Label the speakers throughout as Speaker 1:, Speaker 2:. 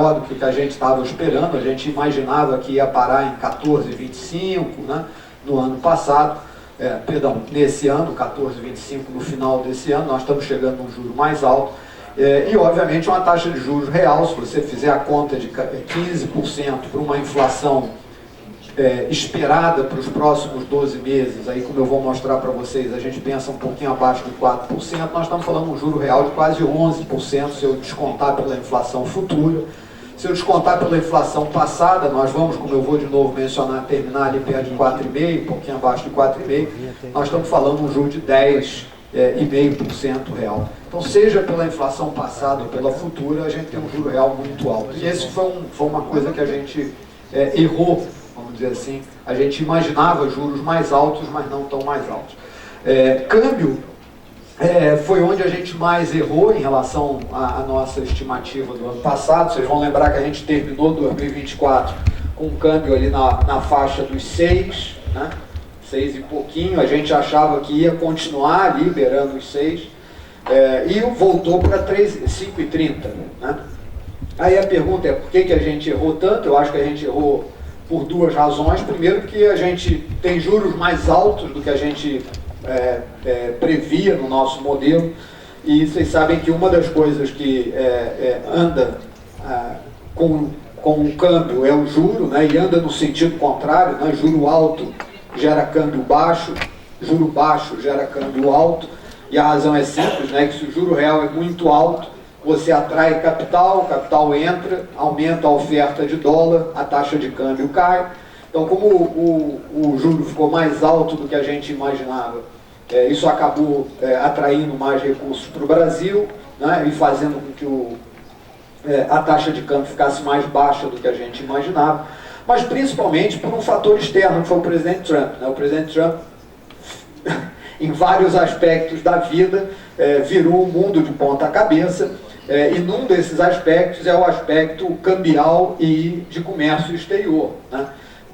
Speaker 1: maior do que o que a gente estava esperando. A gente imaginava que ia parar em 14,25, né, no ano passado, nesse ano, 14,25 no final desse ano. Nós estamos chegando num juro mais alto. E, obviamente, uma taxa de juros real, se você fizer a conta de 15% para uma inflação esperada para os próximos 12 meses, aí como eu vou mostrar para vocês, a gente pensa um pouquinho abaixo de 4%, nós estamos falando de um juro real de quase 11%, se eu descontar pela inflação futura. Se eu descontar pela inflação passada, nós vamos, como eu vou de novo mencionar, terminar ali perto de 4,5%, um pouquinho abaixo de 4,5%, nós estamos falando de um juro de 10,5% real. Então, seja pela inflação passada ou pela futura, a gente tem um juro real muito alto. E esse foi uma coisa que a gente errou, vamos dizer assim. A gente imaginava juros mais altos, mas não tão mais altos. Câmbio foi onde a gente mais errou em relação à nossa estimativa do ano passado. Vocês vão lembrar que a gente terminou 2024 com um câmbio ali na faixa dos 6, né? 6 e pouquinho. A gente achava que ia continuar ali, beirando os 6, e voltou para 5,30, né? Aí a pergunta é, por que a gente errou tanto? Eu acho que a gente errou por duas razões. Primeiro, que a gente tem juros mais altos do que a gente previa no nosso modelo, e vocês sabem que uma das coisas que anda com o câmbio é o juro, né, e anda no sentido contrário, né? Juro alto gera câmbio baixo, juro baixo gera câmbio alto, e a razão é simples, né, que se o juro real é muito alto, você atrai capital, o capital entra, aumenta a oferta de dólar, a taxa de câmbio cai. Então, como o juro ficou mais alto do que a gente imaginava, isso acabou atraindo mais recursos para o Brasil, né, e fazendo com que a taxa de câmbio ficasse mais baixa do que a gente imaginava, mas principalmente por um fator externo, que foi o presidente Trump, né? O presidente Trump, em vários aspectos da vida, virou o mundo de ponta cabeça, e num desses aspectos é o aspecto cambial e de comércio exterior, né?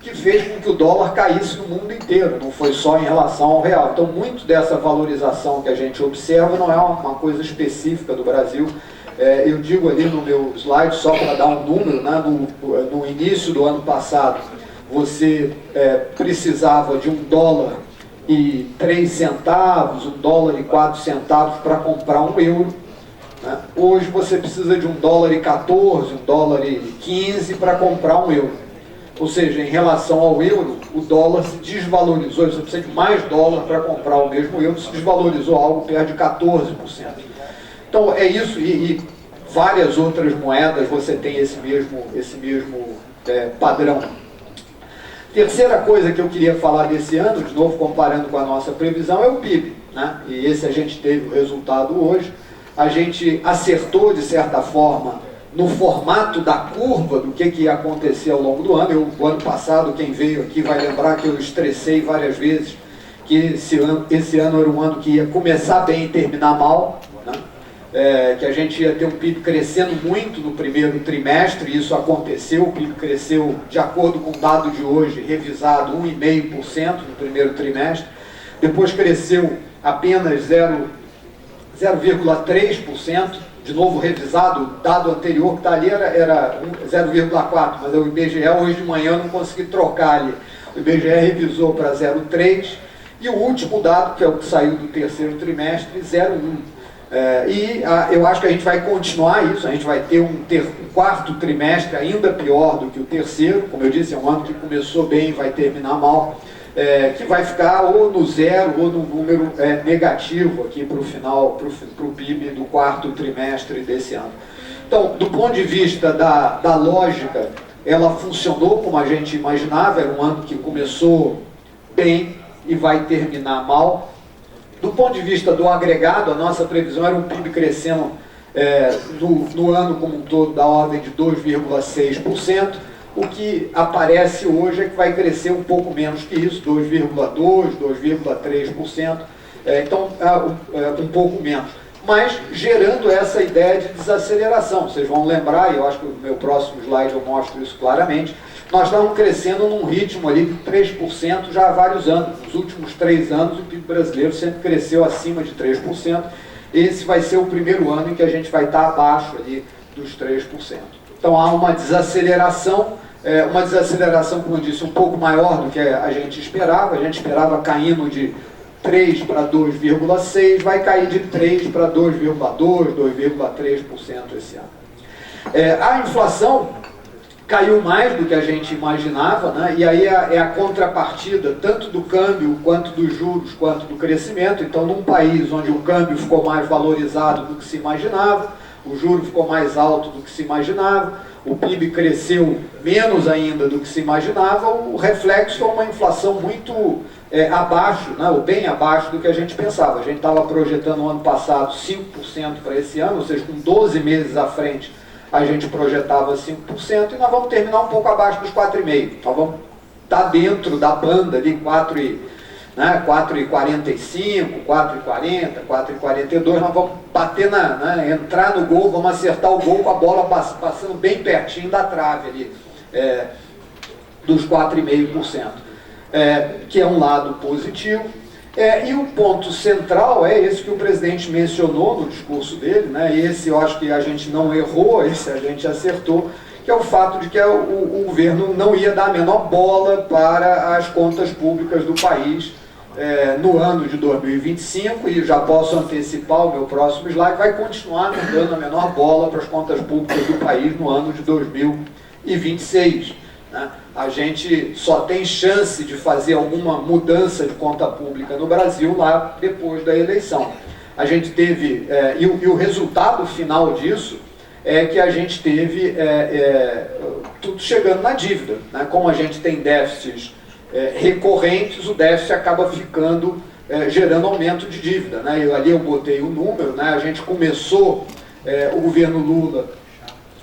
Speaker 1: Que fez com que o dólar caísse no mundo inteiro, não foi só em relação ao real. Então, muito dessa valorização que a gente observa não é uma coisa específica do Brasil. Eu digo ali no meu slide, só para dar um número, né, no início do ano passado, você precisava de $1,03, $1,04 para comprar €1. Né? Hoje você precisa de $1,14, $1,15 para comprar €1. Ou seja, em relação ao euro, o dólar se desvalorizou, você precisa de mais dólar para comprar o mesmo euro, se desvalorizou algo perto de 14%. Então é isso, e várias outras moedas você tem esse mesmo padrão. Terceira coisa que eu queria falar desse ano, de novo comparando com a nossa previsão, é o PIB, né? E esse a gente teve o resultado hoje. A gente acertou, de certa forma, no formato da curva do que ia acontecer ao longo do ano. O ano passado, quem veio aqui vai lembrar que eu estressei várias vezes que esse ano era um ano que ia começar bem e terminar mal, né? Que a gente ia ter um PIB crescendo muito no primeiro trimestre, e isso aconteceu. O PIB cresceu, de acordo com o dado de hoje, revisado, 1,5% no primeiro trimestre, depois cresceu apenas 0,3%, de novo revisado. O dado anterior que está ali era 0,4%, mas o IBGE hoje de manhã eu não consegui trocar ali. O IBGE revisou para 0,3%, e o último dado, que é o que saiu do terceiro trimestre, 0,1%. Eu acho que a gente vai continuar isso, a gente vai ter um quarto trimestre ainda pior do que o terceiro. Como eu disse, é um ano que começou bem e vai terminar mal, que vai ficar ou no zero ou no número negativo aqui para o final, para o PIB do quarto trimestre desse ano. Então, do ponto de vista da lógica, ela funcionou como a gente imaginava. Era um ano que começou bem e vai terminar mal. Do ponto de vista do agregado, a nossa previsão era um PIB crescendo no ano como um todo da ordem de 2,6%. O que aparece hoje é que vai crescer um pouco menos que isso, 2,2%, 2,3%, então um pouco menos. Mas gerando essa ideia de desaceleração. Vocês vão lembrar, e eu acho que no meu próximo slide eu mostro isso claramente, nós estamos crescendo num ritmo ali de 3% já há vários anos. Nos últimos 3 anos o PIB brasileiro sempre cresceu acima de 3%. Esse vai ser o primeiro ano em que a gente vai estar abaixo ali dos 3%. Então há uma desaceleração, como eu disse, um pouco maior do que a gente esperava. A gente esperava caindo de 3 para 2,6, vai cair de 3 para 2,2, 2,3% esse ano. A inflação caiu mais do que a gente imaginava, né? E aí é a contrapartida tanto do câmbio, quanto dos juros, quanto do crescimento. Então, num país onde o câmbio ficou mais valorizado do que se imaginava, o juro ficou mais alto do que se imaginava, o PIB cresceu menos ainda do que se imaginava, o reflexo é uma inflação muito abaixo, né, ou bem abaixo do que a gente pensava. A gente estava projetando no ano passado 5% para esse ano, ou seja, com 12 meses à frente, a gente projetava 5%, e nós vamos terminar um pouco abaixo dos 4,5%. Nós vamos estar dentro da banda ali, 4,45, 4,40, 4,42, nós vamos bater entrar no gol, vamos acertar o gol com a bola passando bem pertinho da trave ali, dos 4,5%, que é um lado positivo. E o ponto central é esse que o presidente mencionou no discurso dele, né? E esse eu acho que a gente não errou, esse a gente acertou, que é o fato de que o governo não ia dar a menor bola para as contas públicas do país no ano de 2025, e já posso antecipar o meu próximo slide, vai continuar não dando a menor bola para as contas públicas do país no ano de 2026. Né? A gente só tem chance de fazer alguma mudança de conta pública no Brasil lá depois da eleição. A gente teve, e o resultado final disso é que a gente teve tudo chegando na dívida. Né? Como a gente tem déficits recorrentes, o déficit acaba ficando, gerando aumento de dívida. Né? Ali eu botei o número, né? A gente começou o governo Lula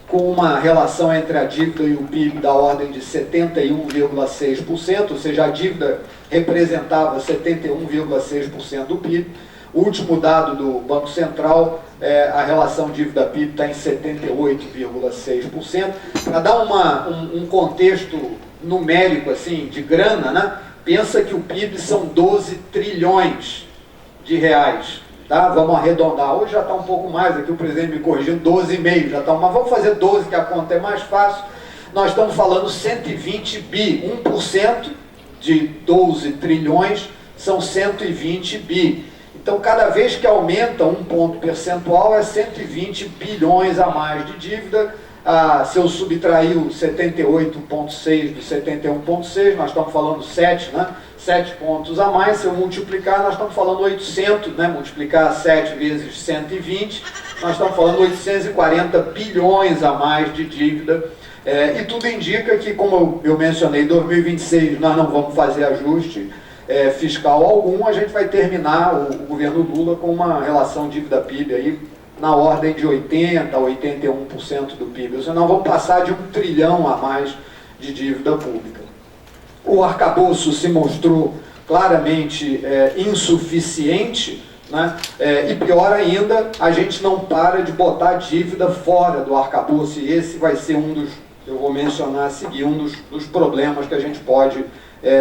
Speaker 1: com uma relação entre a dívida e o PIB da ordem de 71,6%, ou seja, a dívida representava 71,6% do PIB. O último dado do Banco Central, a relação dívida-PIB está em 78,6%. Para dar um contexto numérico assim, de grana, né? Pensa que o PIB são 12 trilhões de reais. Tá? Vamos arredondar. Hoje já está um pouco mais, aqui o presidente me corrigiu, 12,5 já está, mas vamos fazer 12, que a conta é mais fácil. Nós estamos falando 120 bi, 1% de 12 trilhões são 120 bi. Então, cada vez que aumenta um ponto percentual, é 120 bilhões a mais de dívida. Se eu subtrair o 78,6 do 71,6, nós estamos falando 7, né? 7 pontos a mais. Se eu multiplicar, nós estamos falando 800, né? Multiplicar 7 vezes 120, nós estamos falando 840 bilhões a mais de dívida. E tudo indica que, como eu mencionei, em 2026 nós não vamos fazer ajuste fiscal algum, a gente vai terminar o governo Lula com uma relação dívida-PIB aí na ordem de 80% a 81% do PIB. Ou seja, nós vamos passar de 1 trilhão a mais de dívida pública. O arcabouço se mostrou claramente insuficiente, né? E pior ainda, a gente não para de botar dívida fora do arcabouço, e esse vai ser eu vou mencionar a seguir, um dos problemas que a gente pode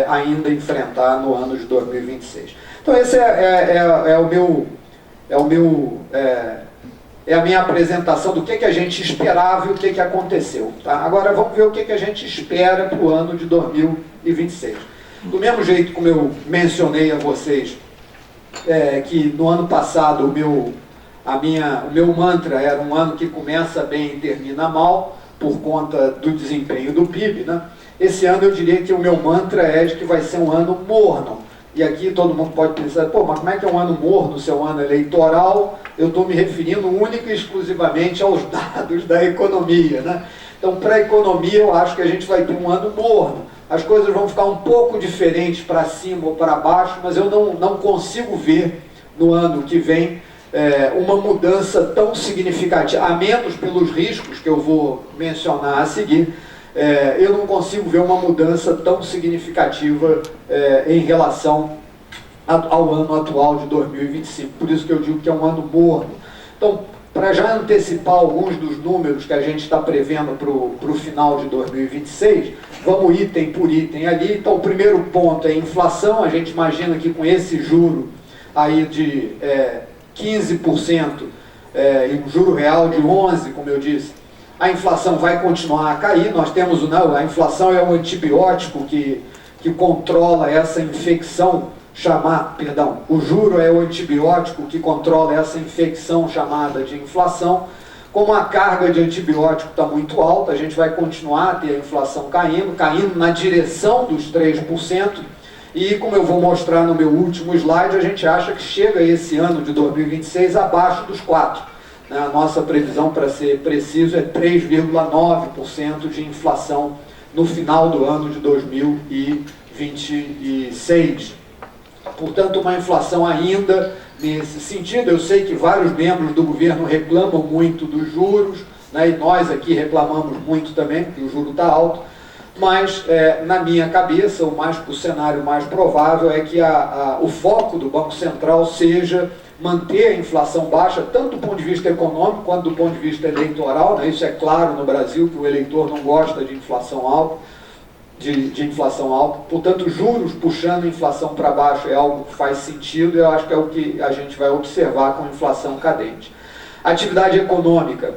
Speaker 1: ainda enfrentar no ano de 2026. Então esse é a minha apresentação do que a gente esperava e o que aconteceu. Tá? Agora vamos ver o que a gente espera para o ano de 2026. Do mesmo jeito como eu mencionei a vocês, que no ano passado o meu mantra era um ano que começa bem e termina mal, por conta do desempenho do PIB, né? Esse ano eu diria que o meu mantra é de que vai ser um ano morno. E aqui todo mundo pode pensar, pô, mas como é que é um ano morno, se é um ano eleitoral? Eu estou me referindo única e exclusivamente aos dados da economia, né? Então, para a economia, eu acho que a gente vai ter um ano morno. As coisas vão ficar um pouco diferentes para cima ou para baixo, mas eu não consigo ver no ano que vem uma mudança tão significativa, a menos pelos riscos que eu vou mencionar a seguir. Eu não consigo ver uma mudança tão significativa em relação ao ano atual de 2025. Por isso que eu digo que é um ano morno. Então, para já antecipar alguns dos números que a gente está prevendo para o final de 2026, vamos item por item ali. Então, o primeiro ponto é a inflação. A gente imagina que com esse juro aí de 15%, e um juro real de 11%, como eu disse, a inflação vai continuar a cair. Nós temos a inflação é um antibiótico que controla essa infecção o juro é o antibiótico que controla essa infecção chamada de inflação. Como a carga de antibiótico está muito alta, a gente vai continuar a ter a inflação caindo na direção dos 3%, e como eu vou mostrar no meu último slide, a gente acha que chega esse ano de 2026 abaixo dos 4%. A nossa previsão, para ser preciso, é 3,9% de inflação no final do ano de 2026. Portanto, uma inflação ainda nesse sentido. Eu sei que vários membros do governo reclamam muito dos juros, né, e nós aqui reclamamos muito também, porque o juro está alto, mas na minha cabeça, o cenário mais provável é que o foco do Banco Central seja manter a inflação baixa, tanto do ponto de vista econômico quanto do ponto de vista eleitoral, né? Isso é claro no Brasil, que o eleitor não gosta de inflação alta, portanto, juros puxando a inflação para baixo é algo que faz sentido, e eu acho que é o que a gente vai observar com a inflação cadente. Atividade econômica,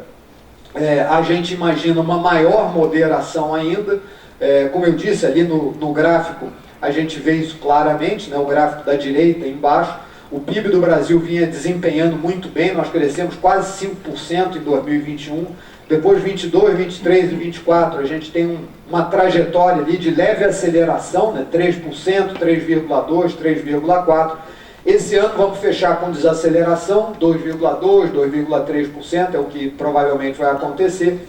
Speaker 1: a gente imagina uma maior moderação ainda, como eu disse ali no gráfico, a gente vê isso claramente, né, o gráfico da direita embaixo. O PIB do Brasil vinha desempenhando muito bem, nós crescemos quase 5% em 2021, depois 22, 23 e 24 a gente tem uma trajetória ali de leve aceleração, né, 3%, 3,2%, 3,4%. Esse ano vamos fechar com desaceleração, 2,2%, 2,3%, é o que provavelmente vai acontecer.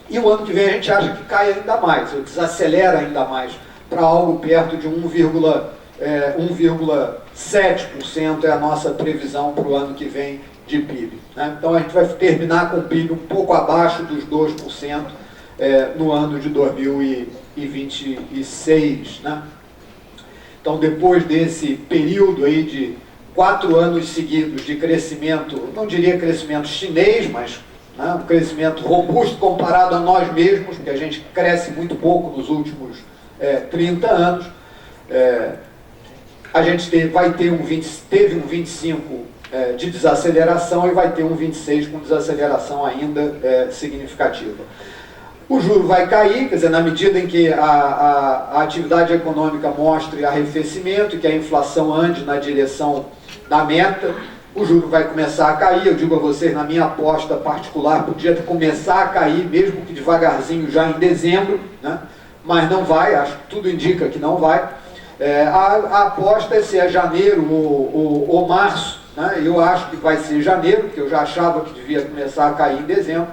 Speaker 1: E o ano que vem a gente acha que cai ainda mais, ou desacelera ainda mais, para algo perto de 1,7% é a nossa previsão para o ano que vem de PIB. Né? Então a gente vai terminar com o PIB um pouco abaixo dos 2% no ano de 2026. Né? Então, depois desse período aí de 4 anos seguidos de crescimento, não diria crescimento chinês, mas um crescimento robusto comparado a nós mesmos, porque a gente cresce muito pouco nos últimos 30 anos, a gente teve um 25 de desaceleração e vai ter um 26 com desaceleração ainda significativa. O juro vai cair, quer dizer, na medida em que a atividade econômica mostre arrefecimento e que a inflação ande na direção da meta, o juro vai começar a cair. Eu digo a vocês, na minha aposta particular, podia começar a cair, mesmo que devagarzinho, já em dezembro, né? Mas não vai, acho que tudo indica que não vai. A aposta é se é janeiro ou março, né? Eu acho que vai ser janeiro, porque eu já achava que devia começar a cair em dezembro,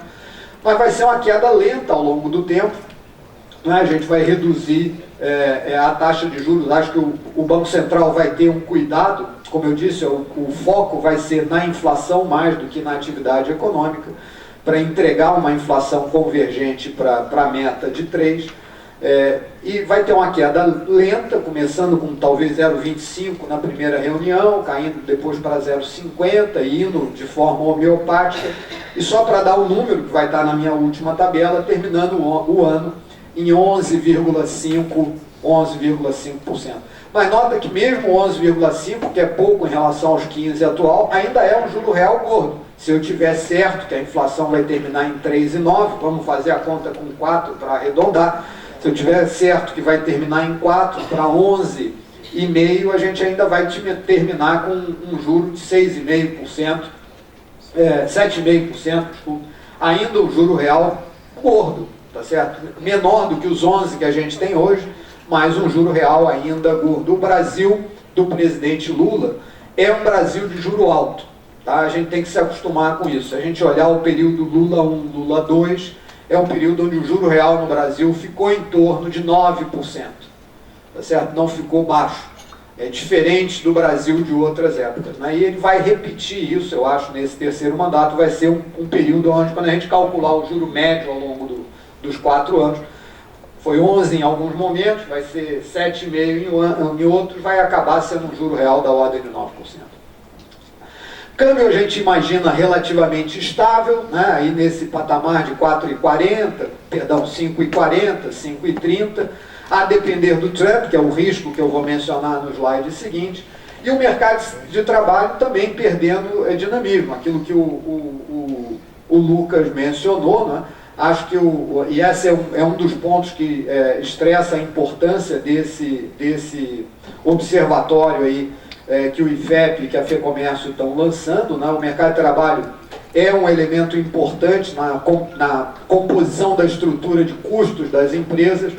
Speaker 1: mas vai ser uma queda lenta ao longo do tempo, né? A gente vai reduzir a taxa de juros. Acho que o Banco Central vai ter um cuidado, como eu disse, o foco vai ser na inflação mais do que na atividade econômica, para entregar uma inflação convergente para a meta de 3%. E vai ter uma queda lenta, começando com talvez 0,25 na primeira reunião, caindo depois para 0,50 e indo de forma homeopática. E só para dar o número, que vai estar na minha última tabela, terminando o ano em 11,5%. Mas nota que mesmo 11,5%, que é pouco em relação aos 15% atual, ainda é um juro real gordo. Se eu tiver certo que a inflação vai terminar em 3,9%, vamos fazer a conta com 4% para arredondar. Se eu tiver certo que vai terminar em 4 para 11,5, a gente ainda vai terminar com um juro de 6,5%, 7,5%, desculpa. Ainda o juro real gordo, tá certo? Menor do que os 11 que a gente tem hoje, mas um juro real ainda gordo. O Brasil do presidente Lula é um Brasil de juro alto, tá? A gente tem que se acostumar com isso. Se a gente olhar o período Lula 1, Lula 2, é um período onde o juro real no Brasil ficou em torno de 9%, tá certo? Não ficou baixo. É diferente do Brasil de outras épocas, né? E ele vai repetir isso, eu acho, nesse terceiro mandato. Vai ser um período onde, quando a gente calcular o juro médio ao longo dos 4 anos, foi 11 em alguns momentos, vai ser 7,5 em outros, vai acabar sendo um juro real da ordem de 9%. Câmbio a gente imagina relativamente estável, né? Aí nesse patamar de 5,40, 5,30, a depender do Trump, que é o risco que eu vou mencionar no slide seguinte, e o mercado de trabalho também perdendo dinamismo, aquilo que o o Lucas mencionou, né? Acho que e esse é um dos pontos que estressa a importância desse observatório aí, que o IFEP e que a FEComércio estão lançando, né? O mercado de trabalho é um elemento importante na composição da estrutura de custos das empresas.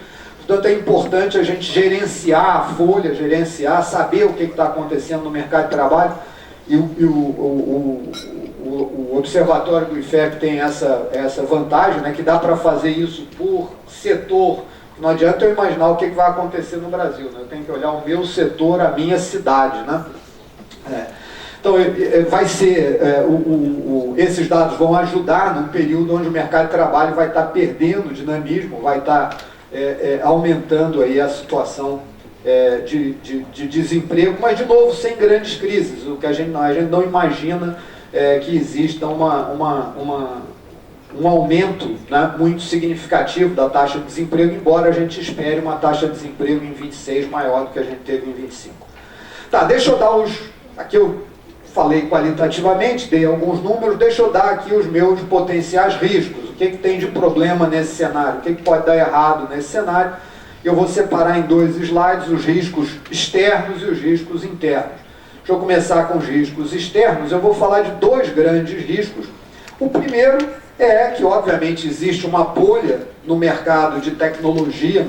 Speaker 1: Portanto, é importante a gente gerenciar a folha, saber o que está acontecendo no mercado de trabalho. E o observatório do IFEP tem essa vantagem, né, que dá para fazer isso por setor. Não adianta eu imaginar o que vai acontecer no Brasil, né? Eu tenho que olhar o meu setor, a minha cidade, né? Então, vai ser, esses dados vão ajudar num período onde o mercado de trabalho vai estar perdendo dinamismo, vai estar aumentando aí a situação de desemprego, mas, de novo, sem grandes crises. O que a gente não imagina que exista um aumento, né, muito significativo da taxa de desemprego, embora a gente espere uma taxa de desemprego em 26 maior do que a gente teve em 25. Tá, deixa eu dar aqui eu falei qualitativamente, dei alguns números, deixa eu dar aqui os meus potenciais riscos. O que tem de problema nesse cenário? O que pode dar errado nesse cenário? Eu vou separar em 2 slides os riscos externos e os riscos internos. Deixa eu começar com os riscos externos. Eu vou falar de 2 grandes riscos. O primeiro é que, obviamente, existe uma bolha no mercado de tecnologia,